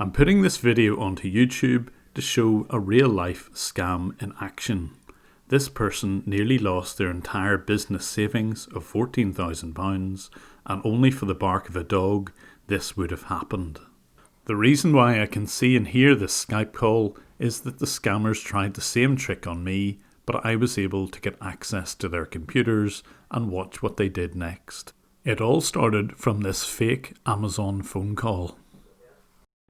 I'm putting this video onto YouTube to show a real-life scam in action. This person nearly lost their entire business savings of £14,000, and only for the bark of a dog this would have happened. The reason why I can see and hear this Skype call is that the scammers tried the same trick on me, but I was able to get access to their computers and watch what they did next. It all started from this fake Amazon phone call.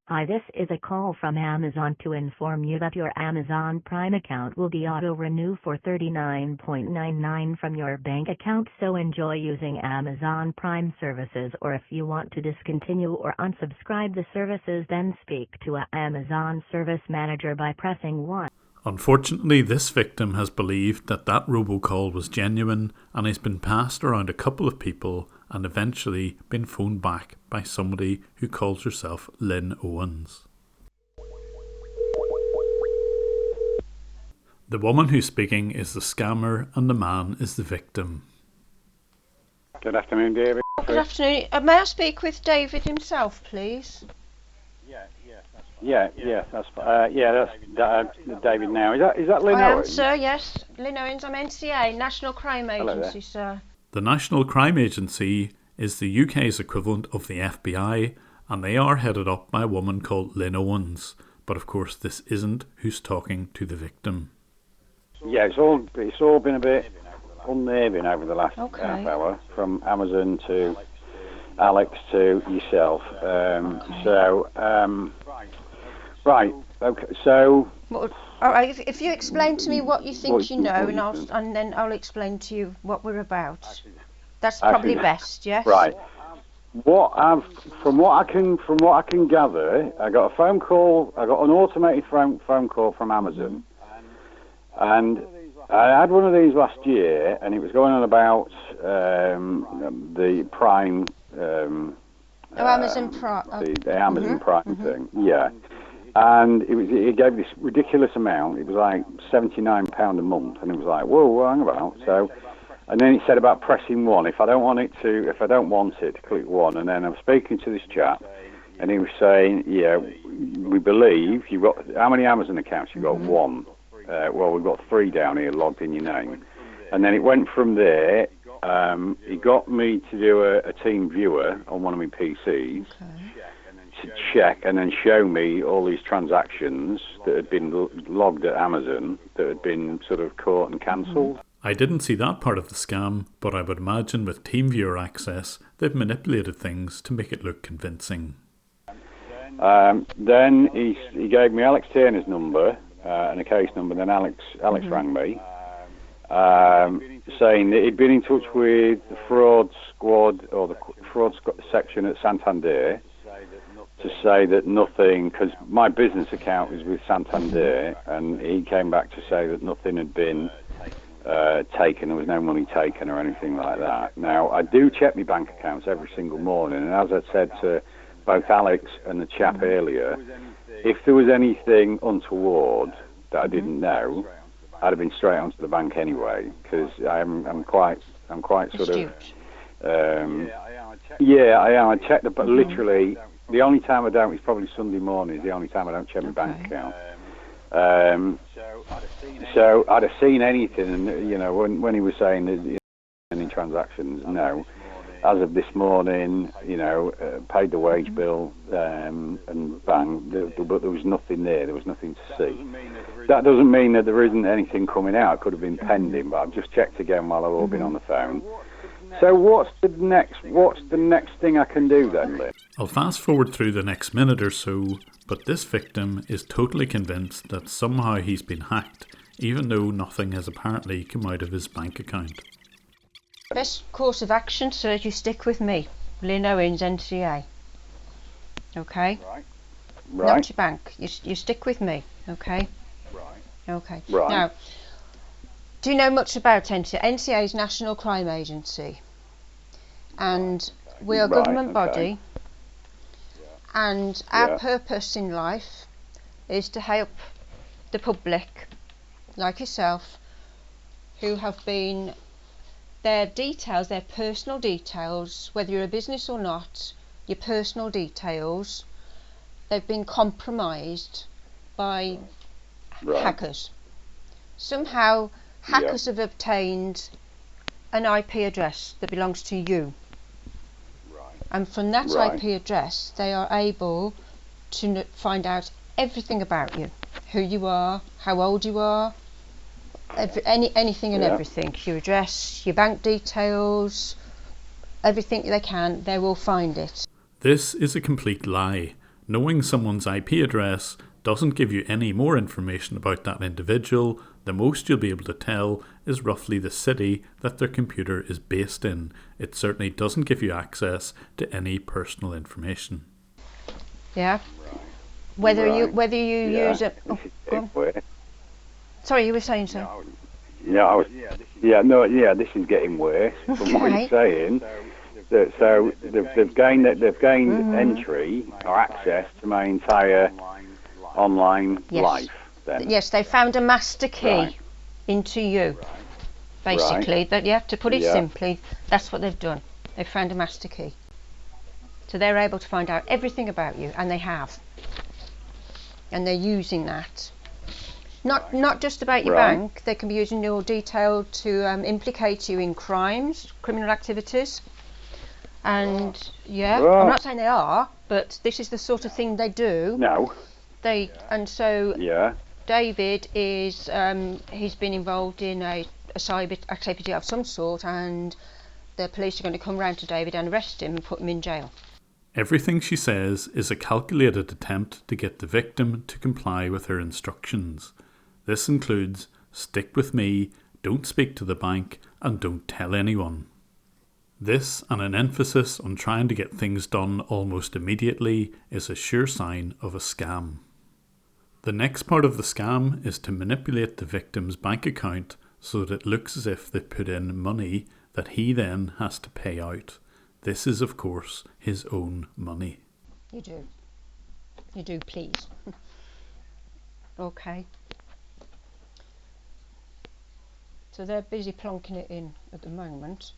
Hi, this is a call from Amazon to inform you that your Amazon Prime account will be auto-renew for $39.99 from your bank account, so enjoy using Amazon Prime services, or if you want to discontinue or unsubscribe the services, then speak to an Amazon service manager by pressing 1. Unfortunately, this victim has believed that robocall was genuine and has been passed around a couple of people and eventually been phoned back by somebody who calls herself Lynn Owens. The woman who's speaking is the scammer and the man is the victim. Good afternoon, David. Good afternoon. May I speak with David himself, please? That's David now. Is that Lynn I am, Owens? sir, yes. Lynn Owens, I'm NCA, National Crime Agency, sir. The National Crime Agency is the UK's equivalent of the FBI, and they are headed up by a woman called Lynn Owens. But of course this isn't who's talking to the victim. Yeah, it's all been a bit unnerving over the last half hour, from Amazon to Alex to yourself. Right, okay, so... Well, all right, if you explain to me what you think you know, and then I'll explain to you what we're about. That's probably best, yes? Right. From what I can gather, I got an automated phone call from Amazon, and I had one of these last year, and it was going on about the Prime. Amazon Prime. The Amazon Prime thing, yeah. And it gave this ridiculous amount. It was like £79 a month, and it was like, whoa, hang about. So, and then it said about pressing 1. If I don't want it, click 1. And then I'm speaking to this chap, and he was saying, yeah, we believe you've got, how many Amazon accounts? You've got 1. Well, we've got 3 down here logged in your name. And then it went from there. He got me to do a team viewer on one of my PCs. To check and then show me all these transactions that had been logged at Amazon that had been sort of caught and cancelled. I didn't see that part of the scam, but I would imagine with TeamViewer access, they've manipulated things to make it look convincing. Then he gave me Alex Turner's number and a case number. Then Alex rang me, saying that he'd been in touch with the fraud squad or the fraud section at Santander, to say that nothing, because my business account was with Santander, and he came back to say that nothing had been taken, there was no money taken or anything like that. Now, I do check my bank accounts every single morning, and as I said to both Alex and the chap earlier, if there was anything untoward that I didn't know, I'd have been straight onto the bank anyway, because I'm quite sort of... Yeah, I am. I checked it, but literally... The only time I don't is probably Sunday morning. Is the only time I don't check my bank account. So I'd have seen anything, and when he was saying that any transactions, no. As of this morning, paid the wage bill, and bang, but there was nothing there. There was nothing to see. That doesn't mean that there isn't anything coming out. It could have been pending, but I've just checked again while I've all been on the phone. So what's the next thing I can do then, Lynn? I'll fast forward through the next minute or so, but this victim is totally convinced that somehow he's been hacked, even though nothing has apparently come out of his bank account. Best course of action, sir, you stick with me, Lynn Owens, NCA. Okay? Right. Not your bank. You stick with me, okay? Right. Okay. Right. Now, do you know much about NCA? NCA is National Crime Agency, and we are a government body, and our purpose in life is to help the public, like yourself, who have been, their details, their personal details, whether you're a business or not, your personal details they've been compromised by Right. hackers. Somehow, hackers have obtained an IP address that belongs to you. Right. And from that Right. IP address, they are able to find out everything about you, who you are, how old you are, anything and Yeah. everything, your address, your bank details, everything they can, they will find it. This is a complete lie. Knowing someone's IP address doesn't give you any more information about that individual. The most you'll be able to tell is roughly the city that their computer is based in. It certainly doesn't give you access to any personal information. Yeah. Whether you Yeah. use it. Oh, This is go on. getting worse. Sorry, you were saying so. This is getting worse from what Okay. you're saying. So they've gained entry or access to my entire online Yes. life. Then. Yes, they found a master key Right. into you. Basically, to put it Yeah. simply, that's what they've done. They've found a master key. So they're able to find out everything about you, and they have. And they're using that. Not just about your Right. bank, they can be using your detail to implicate you in crimes, criminal activities. And I'm Right. not saying they are, but this is the sort of thing they do. No. So Yeah. David is he's been involved in a cyber activity of some sort, and the police are going to come round to David and arrest him and put him in jail. Everything she says is a calculated attempt to get the victim to comply with her instructions. This includes stick with me, don't speak to the bank, and don't tell anyone. This, and an emphasis on trying to get things done almost immediately, is a sure sign of a scam. The next part of the scam is to manipulate the victim's bank account so that it looks as if they put in money that he then has to pay out. This is, of course, his own money. You do, please. Okay. So they're busy plonking it in at the moment.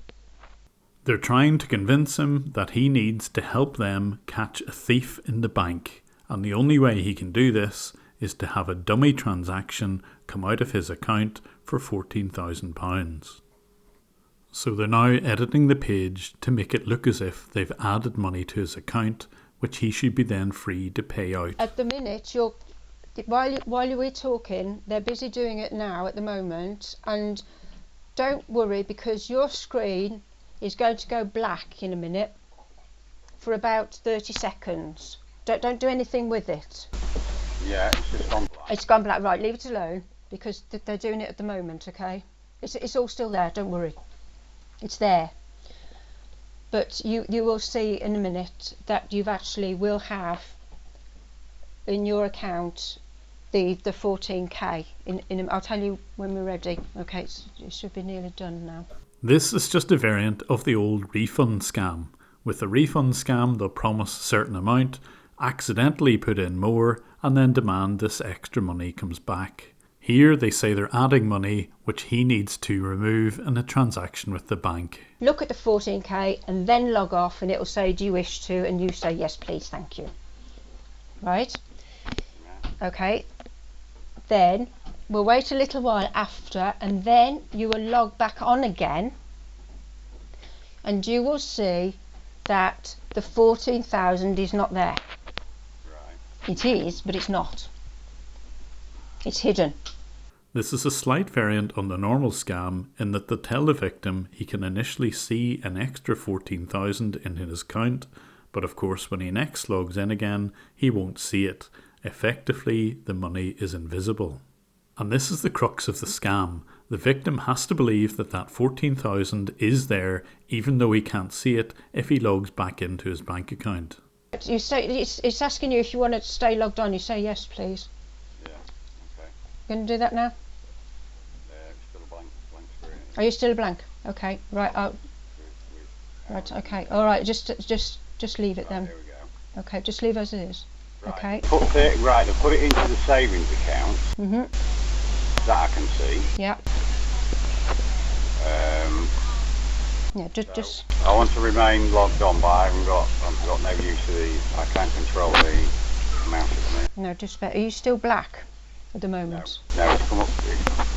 They're trying to convince him that he needs to help them catch a thief in the bank, and the only way he can do this is to have a dummy transaction come out of his account for £14,000. So they're now editing the page to make it look as if they've added money to his account, which he should be then free to pay out. At the minute, while you were talking, they're busy doing it now at the moment, and don't worry, because your screen is going to go black in a minute for about 30 seconds. Don't do anything with it. Yeah, it's just gone black. It's gone black, right, leave it alone, because they're doing it at the moment, okay? It's all still there, don't worry. It's there. But you will see in a minute that you've actually will have in your account the 14k. I'll tell you when we're ready. Okay, it should be nearly done now. This is just a variant of the old refund scam. With the refund scam, they'll promise a certain amount, accidentally put in more, and then demand this extra money comes back. Here they say they're adding money which he needs to remove in a transaction with the bank. Look at the 14k and then log off, and it will say, do you wish to? And you say, yes please, thank you. Right? Okay. Then we'll wait a little while after, and then you will log back on again, and you will see that the 14,000 is not there. Right. It is, but it's not. It's hidden. This is a slight variant on the normal scam in that they'll tell the victim he can initially see an extra 14,000 in his account, but of course when he next logs in again, he won't see it. Effectively, the money is invisible. And this is the crux of the scam. The victim has to believe that that 14,000 is there, even though he can't see it if he logs back into his bank account. You say it's asking you if you want to stay logged on. You say yes, please. Yeah. Okay. Going to do that now? It's still a blank screen. Are you still blank? Okay. Right. Right. Okay. All right. Just leave it then. There we go. Okay. Just leave as it is. Right. Okay. They'll put it into the savings account Mhm. that I can see. Yeah. Um, Yeah. Just. I want to remain logged on, but I've got no use of I can't control the No, just better. Are you still black at the moment? No, it's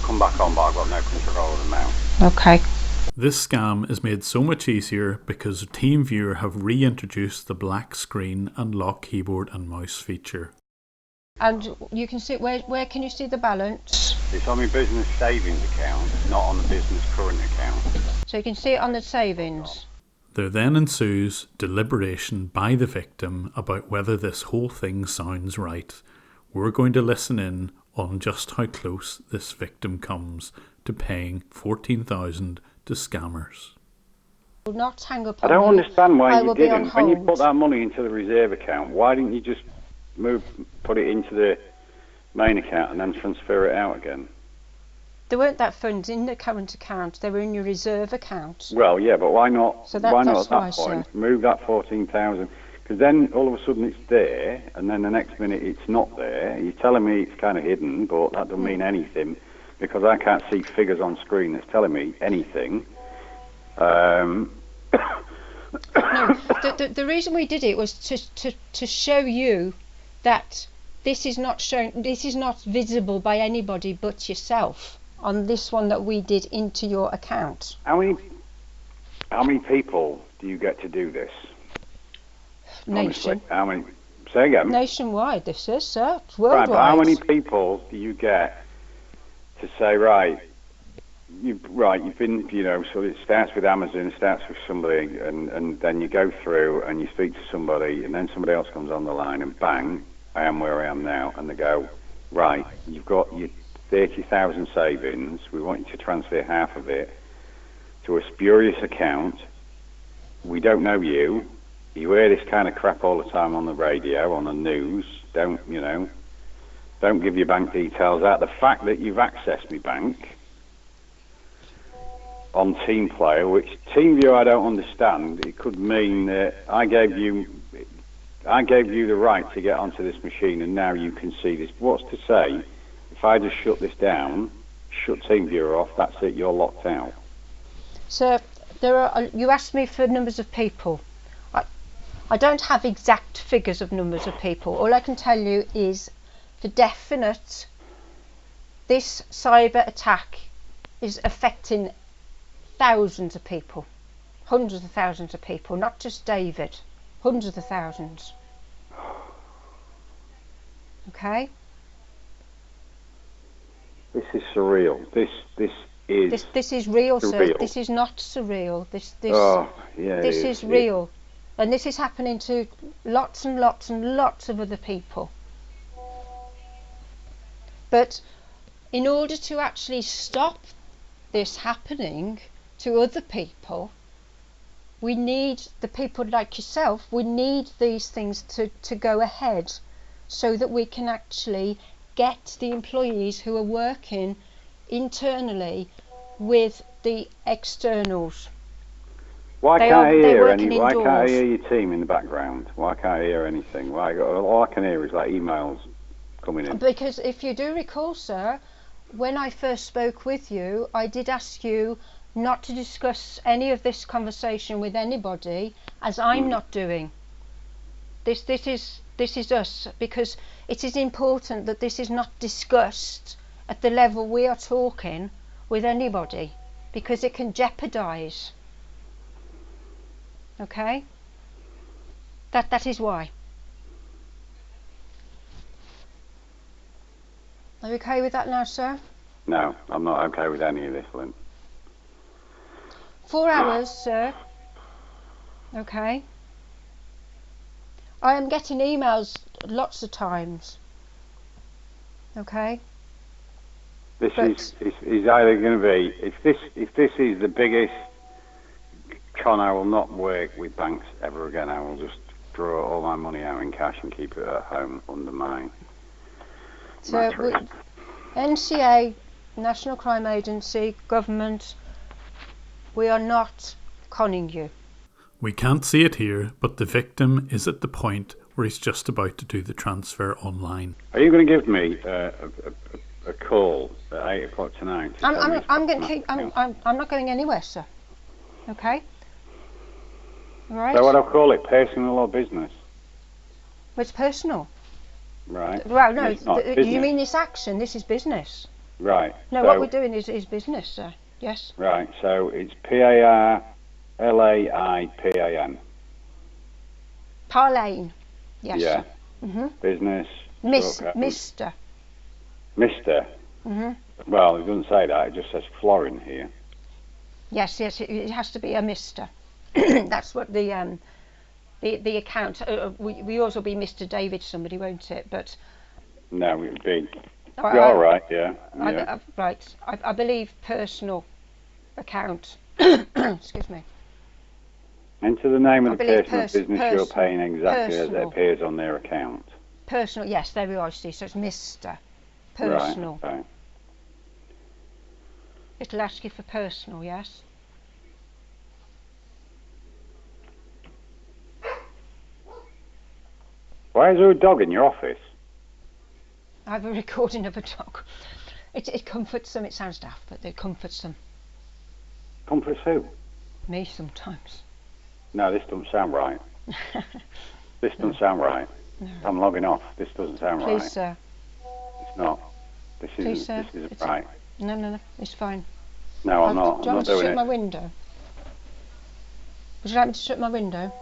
come back on, but I've got no control of the mouse. Okay. This scam is made so much easier because TeamViewer have reintroduced the black screen and lock keyboard and mouse feature. And you can see, where can you see the balance? It's on my business savings account, not on the business current account. So you can see it on the savings. There then ensues deliberation by the victim about whether this whole thing sounds right. We're going to listen in on just how close this victim comes to paying $14,000 to scammers. Will not hang up I on don't you. understand why I you will be on didn't. When you hold. put that money into the reserve account, why didn't you just put it into the main account and then transfer it out again? There weren't that funds in the current account. They were in your reserve account. Well, yeah, but why not? So Why not that's at that why, point sir. move that 14,000? Because then all of a sudden it's there, and then the next minute it's not there. You're telling me it's kind of hidden, but that doesn't mean anything because I can't see figures on screen that's telling me anything. No, the reason we did it was to show you that this is not shown. This is not visible by anybody but yourself on this one that we did into your account. How many people do you get to do this? Honestly, Nation. how many? Say again. Nationwide, this is, sir. It's Right, worldwide. but how many people do you get to say, right, you've been, so it starts with Amazon, it starts with somebody, and then you go through and you speak to somebody, and then somebody else comes on the line, and bang, I am where I am now, and they go, right, you've got your 30,000 savings, we want you to transfer half of it to a spurious account, we don't know you hear this kind of crap all the time on the radio, on the news, don't give your bank details out. The fact that you've accessed my bank on Team Player, which TeamViewer I don't understand, it could mean that I gave you the right to get onto this machine and now you can see this. What's to say, if I just shut this down, shut TeamViewer off, that's it, you're locked out? So you asked me for numbers of people. I don't have exact figures of numbers of people. All I can tell you is for definite, this cyber attack is affecting thousands of people, hundreds of thousands of people, not just David, hundreds of thousands. Okay? This is surreal. This is real, sir. surreal. This is not surreal. This is real. real. And this is happening to lots and lots and lots of other people. But in order to actually stop this happening to other people, we need the people like yourself, we need these things to go ahead so that we can actually get the employees who are working internally with the externals. Why can't I hear indoors. your team in the background? Why can't I hear anything? All I can hear is like emails coming in. Because if you do recall, sir, when I first spoke with you, I did ask you not to discuss any of this conversation with anybody, as I'm not doing. This is us, because it is important that this is not discussed at the level we are talking with anybody, because it can jeopardise. Okay? That is why. Are you okay with that now, sir? No, I'm not okay with any of this, Lynn. 4 hours, sir. Okay. I am getting emails lots of times. Okay. This is either going to be, if this is the biggest con, I will not work with banks ever again. I will just draw all my money out in cash and keep it at home under my mattress. NCA, National Crime Agency, government, we are not conning you. We can't see it here, but the victim is at the point where he's just about to do the transfer online. Are you going to give me a call at 8 o'clock tonight? I'm not going anywhere, sir. Okay? All right? So what I'll call it, personal or business? It's personal. Right. Well, no, It's not you business. mean this action? This is business. Right. No, so, what we're doing is business, sir. Yes. Right. So it's PARLAIPAN. Parlane. Yes. Yeah. Mhm. Business. Mr. Mister. Mhm. Well, it doesn't say that. It just says Florin here. Yes. It has to be a Mr. That's what the account. We yours will be Mr. David somebody, won't it? But No, it would be. I- You're all right. Yeah. right. I believe personal account. Excuse me. Enter the name I of the believe person or business you're paying exactly as it personal. appears on their account. Personal. Yes, there we are. See, so it's Mr. Personal. Right. Okay. It'll ask you for personal. Yes. Why is there a dog in your office? I have a recording of a dog. It comforts them. It sounds daft, but it comforts them. Comforts who? Me sometimes. No, this doesn't sound right. This doesn't sound right. No. I'm logging off. This doesn't sound Please, right. sir. It's not. This isn't. Please, sir. This isn't It's- right. No. It's fine. No, I'm Do not. you I'm want not me to doing shut it. my window? Would you like me to shut my window?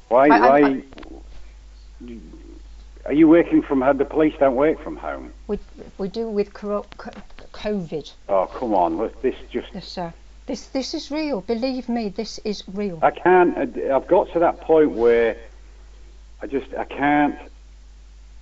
Why? I- Are you working from home? The police don't work from home. We do with COVID. Oh, come on. This just. Yes, sir. This is real. Believe me, this is real. I can't. I've got to that point where I can't.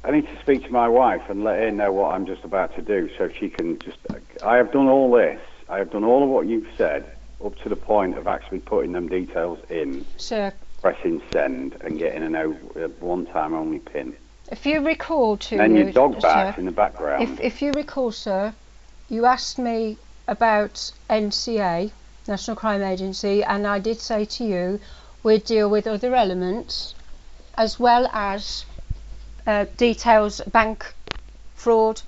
I need to speak to my wife and let her know what I'm just about to do, so she can just. I have done all this. I have done all of what you've said up to the point of actually putting them details in, Sir, pressing send, and getting a one-time only PIN. if you recall to And then you, your dog barks sir, in the background. if you recall, sir, you asked me about NCA, National Crime Agency, and I did say to you we deal with other elements as well as details, bank fraud,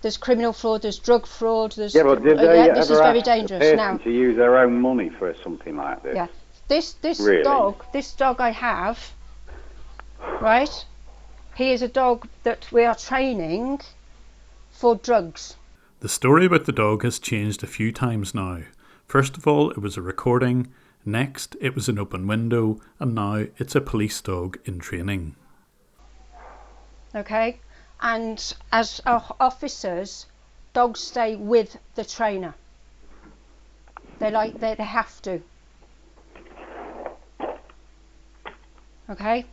there's criminal fraud, there's drug fraud, there's Yeah, but did they this ever is very ask dangerous the person now. to use their own money for something like this? Yeah. This Really? dog I have, right? He is a dog that we are training for drugs. The story about the dog has changed a few times now. First of all, it was a recording. Next, it was an open window. And now it's a police dog in training. Okay, and as officers, dogs stay with the trainer. They have to. Okay,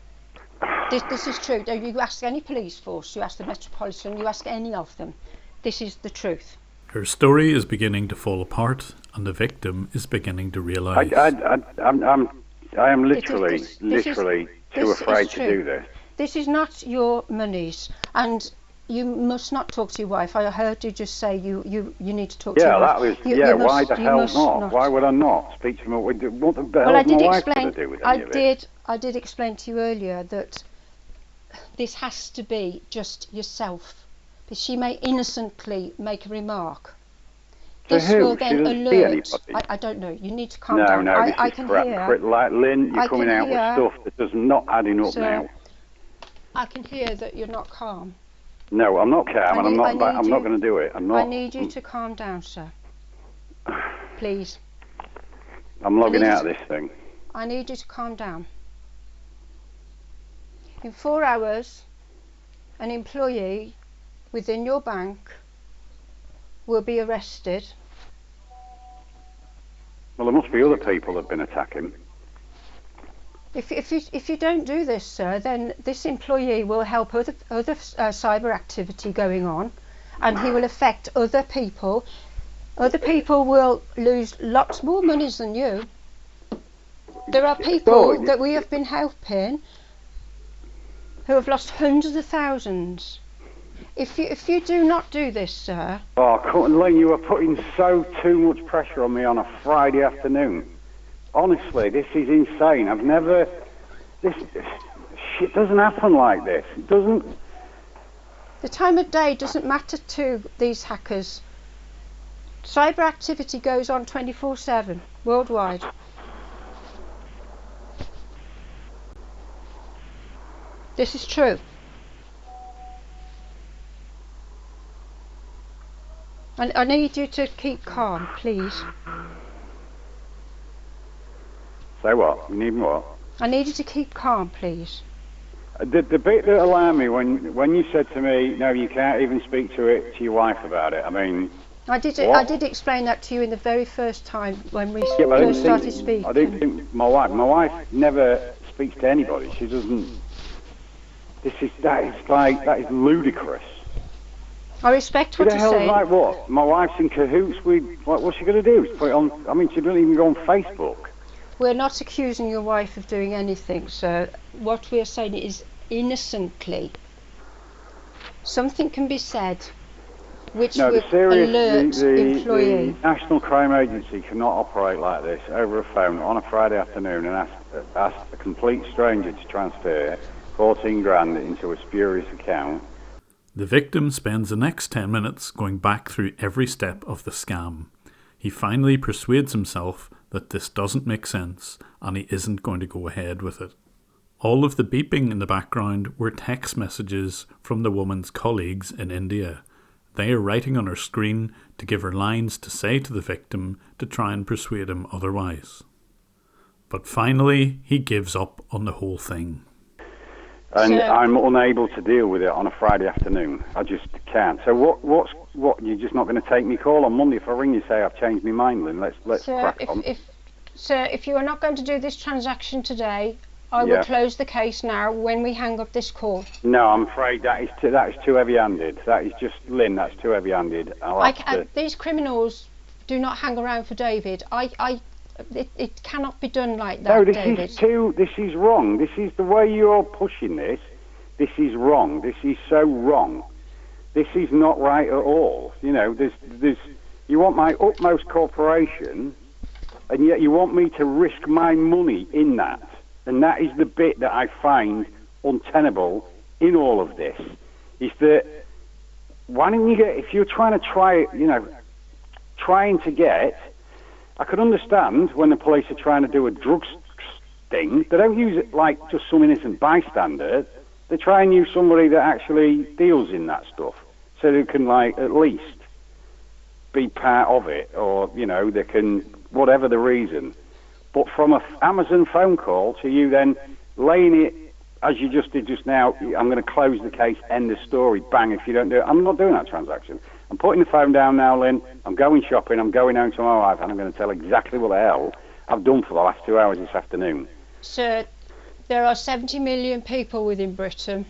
this is true. You ask any police force, you ask the Metropolitan, you ask any of them. This is the truth. Her story is beginning to fall apart, and the victim is beginning to realise. I am literally This is too afraid to true. do this. This is not your monies, and you must not talk to your wife. I heard you just say you need to talk to Yeah, your that wife. was. You Why must- the you hell must not? Why would I not speak to him? What the hell Well, I is my did wife explain. going to do with any of it? I did explain to you earlier that this has to be just yourself. Because she may innocently make a remark. To This who? will She then doesn't see alert. anybody. I don't know. You need to calm No, down. no, this I is can crap. hear. Like Lynn, you're I coming can out hear- with stuff that does not adding up Sir, now. I can hear that you're not calm. No, I'm not calm, and I'm not you- going to do it. I'm not. I need you to calm down, sir. Please. I'm logging I need out you of this thing. I need you to calm down. In 4 hours, an employee within your bank will be arrested. Well, there must be other people that have been attacking. If you don't do this, sir, then this employee will help other cyber activity going on, and he will affect other people. Other people will lose lots more monies than you. There are people that we have been helping who have lost hundreds of thousands. If you do not do this, sir, Oh, Lynn, you are putting too much pressure on me on a Friday afternoon. Honestly, this is insane. This shit doesn't happen like this. It doesn't. the time of day doesn't matter to these hackers. Cyber activity goes on 24/7 worldwide. This is true. I need you to keep calm, please. Say what? You need what? I need you to keep calm, please. The bit that alarmed me when you said to me, no, you can't even speak to your wife about it. I mean, I did explain that to you in the very first time when we yeah, first started speaking. I didn't think my wife never speaks to anybody. She doesn't. That is ludicrous. I respect what Who the you're hell's saying. like what? My wife's in cahoots with. What's she going to do? Put it on? I mean, she doesn't even go on Facebook. We're not accusing your wife of doing anything, sir. What we are saying is innocently. Something can be said which No, will alert employee. The National Crime Agency cannot operate like this over a phone on a Friday afternoon and ask a complete stranger to transfer 14 grand into a spurious account. The victim spends the next 10 minutes going back through every step of the scam. He finally persuades himself that this doesn't make sense and he isn't going to go ahead with it. All of the beeping in the background were text messages from the woman's colleagues in India. They are writing on her screen to give her lines to say to the victim to try and persuade him otherwise. But finally, he gives up on the whole thing. And I'm unable to deal with it on a Friday afternoon. I just can't. So what? You're just not going to take me call on Monday if I ring you say I've changed my mind, Lynn? Let's crack on. Sir, if you are not going to do this transaction today, I will close the case now when we hang up this call. No, I'm afraid that is too heavy-handed. That is just, Lynn, that's too heavy-handed. These criminals do not hang around for David. It cannot be done like that, David. This is wrong. This is the way you're pushing this. This is wrong. This is so wrong. This is not right at all. You know, you want my utmost cooperation, and yet you want me to risk my money in that. And that is the bit that I find untenable in all of this, is that why don't you get, if you're trying to get, I could understand when the police are trying to do a drugs sting, they don't use it like just some innocent bystander, they try and use somebody that actually deals in that stuff, so they can at least be part of it, or, they can, whatever the reason. But from an Amazon phone call to you then laying it, as you just did just now, I'm going to close the case, end the story, bang, if you don't do it, I'm not doing that transaction. I'm putting the phone down now, Lynn, I'm going shopping, I'm going home to my wife, and I'm going to tell exactly what the hell I've done for the last 2 hours this afternoon. Sir, there are 70 million people within Britain,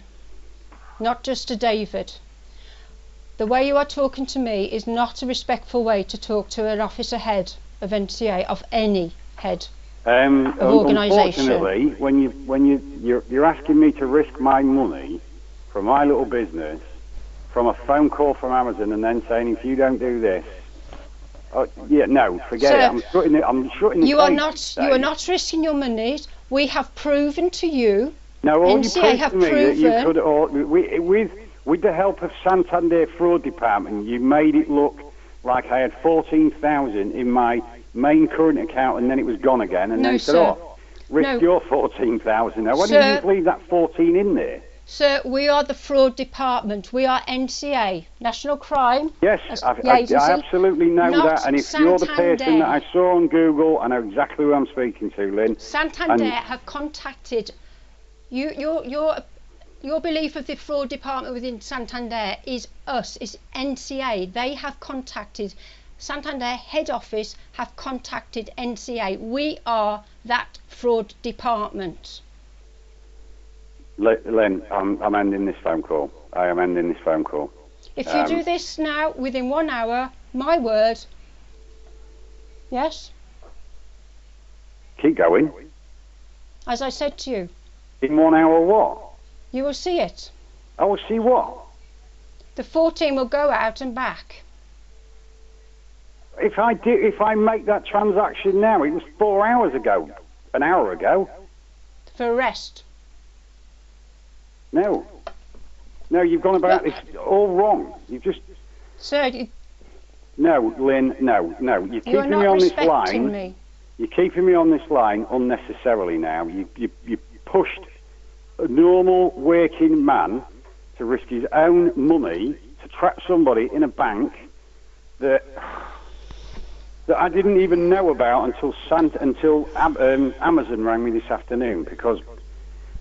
not just a David. The way you are talking to me is not a respectful way to talk to an officer head of NCA, of any head of organisation. Unfortunately, when you're asking me to risk my money for my little business from a phone call from Amazon and then saying if you don't do this, forget it. I'm shutting the you case. You are not risking your money. We have proven to you. No, all NCA you have proved to me proven that you could, with the help of Santander Fraud Department, you made it look like I had 14,000 in my main current account and then it was gone again, and then said, risk your 14,000. Now, why didn't you just leave that 14 in there? Sir, we are the fraud department. We are NCA, National Crime. Yes, I absolutely know that. And if you're the person that I saw on Google, I know exactly who I'm speaking to, Lynn. Santander have contacted you. Your belief of the fraud department within Santander is us, is NCA. They have contacted Santander head office, have contacted NCA. We are that fraud department. Len, I'm ending this phone call. I am ending this phone call. If you do this now, within 1 hour, my word. Yes? Keep going. As I said to you. In 1 hour what? You will see it. I will see what? The 14 will go out and back. If I make that transaction now, it was 4 hours ago. An hour ago. For arrest. No, you've gone about this all wrong. You've just... Sir, No, Lynn, no. You're keeping me on this line. Me. You're keeping me on this line unnecessarily now. You pushed a normal working man to risk his own money to trap somebody in a bank that I didn't even know about until Amazon rang me this afternoon,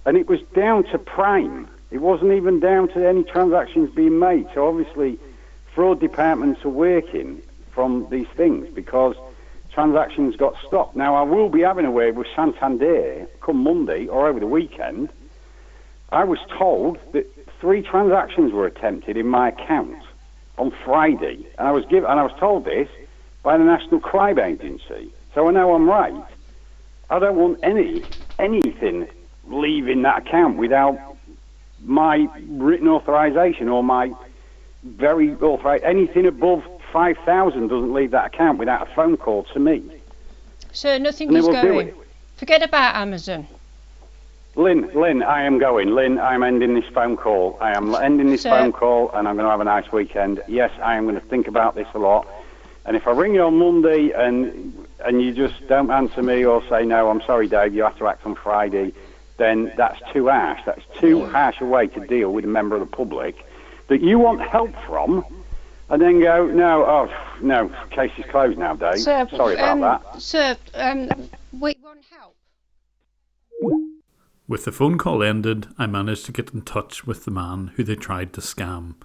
and it was down to Prime. It wasn't even down to any transactions being made. So obviously, fraud departments are working from these things because transactions got stopped. Now, I will be having a word with Santander come Monday or over the weekend. I was told that 3 transactions were attempted in my account on Friday, and I was told this by the National Crime Agency. So I know I'm right. I don't want anything leaving that account without my written authorization or my very authorized. Anything above 5,000 doesn't leave that account without a phone call to me. So nothing is going. Forget about Amazon. Lynn, I am going. Lynn, I'm ending this phone call. I am ending this phone call, and I'm going to have a nice weekend. Yes, I am going to think about this a lot. And if I ring you on Monday and you just don't answer me or say, no, I'm sorry, Dave, you have to act on Friday, then that's too harsh. That's too harsh a way to deal with a member of the public that you want help from, and then go, no, case is closed now, Dave. Sir, sorry about that. Sir, we want help. With the phone call ended, I managed to get in touch with the man who they tried to scam.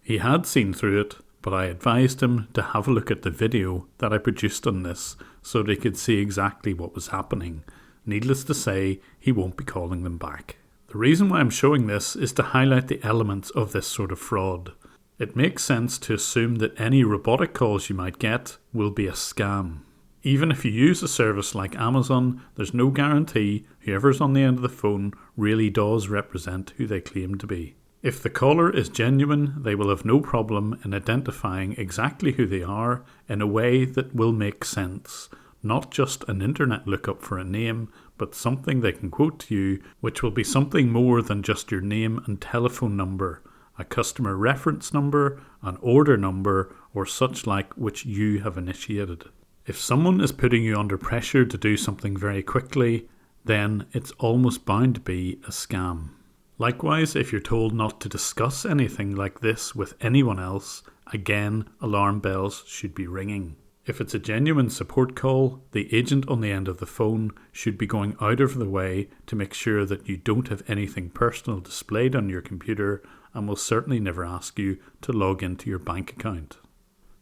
He had seen through it, but I advised him to have a look at the video that I produced on this so they could see exactly what was happening. Needless to say, he won't be calling them back. The reason why I'm showing this is to highlight the elements of this sort of fraud. It makes sense to assume that any robotic calls you might get will be a scam. Even if you use a service like Amazon, there's no guarantee whoever's on the end of the phone really does represent who they claim to be. If the caller is genuine, they will have no problem in identifying exactly who they are in a way that will make sense. Not just an internet lookup for a name, but something they can quote to you, which will be something more than just your name and telephone number, a customer reference number, an order number, or such like which you have initiated. If someone is putting you under pressure to do something very quickly, then it's almost bound to be a scam. Likewise, if you're told not to discuss anything like this with anyone else, again, alarm bells should be ringing. If it's a genuine support call, the agent on the end of the phone should be going out of the way to make sure that you don't have anything personal displayed on your computer and will certainly never ask you to log into your bank account.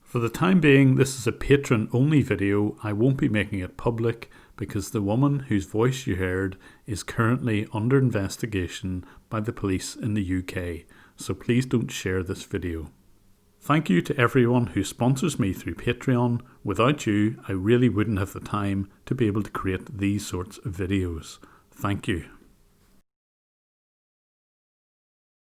For the time being, this is a Patreon-only video. I won't be making it public because the woman whose voice you heard is currently under investigation by the police in the UK, so please don't share this video. Thank you to everyone who sponsors me through Patreon. Without you, I really wouldn't have the time to be able to create these sorts of videos. Thank you.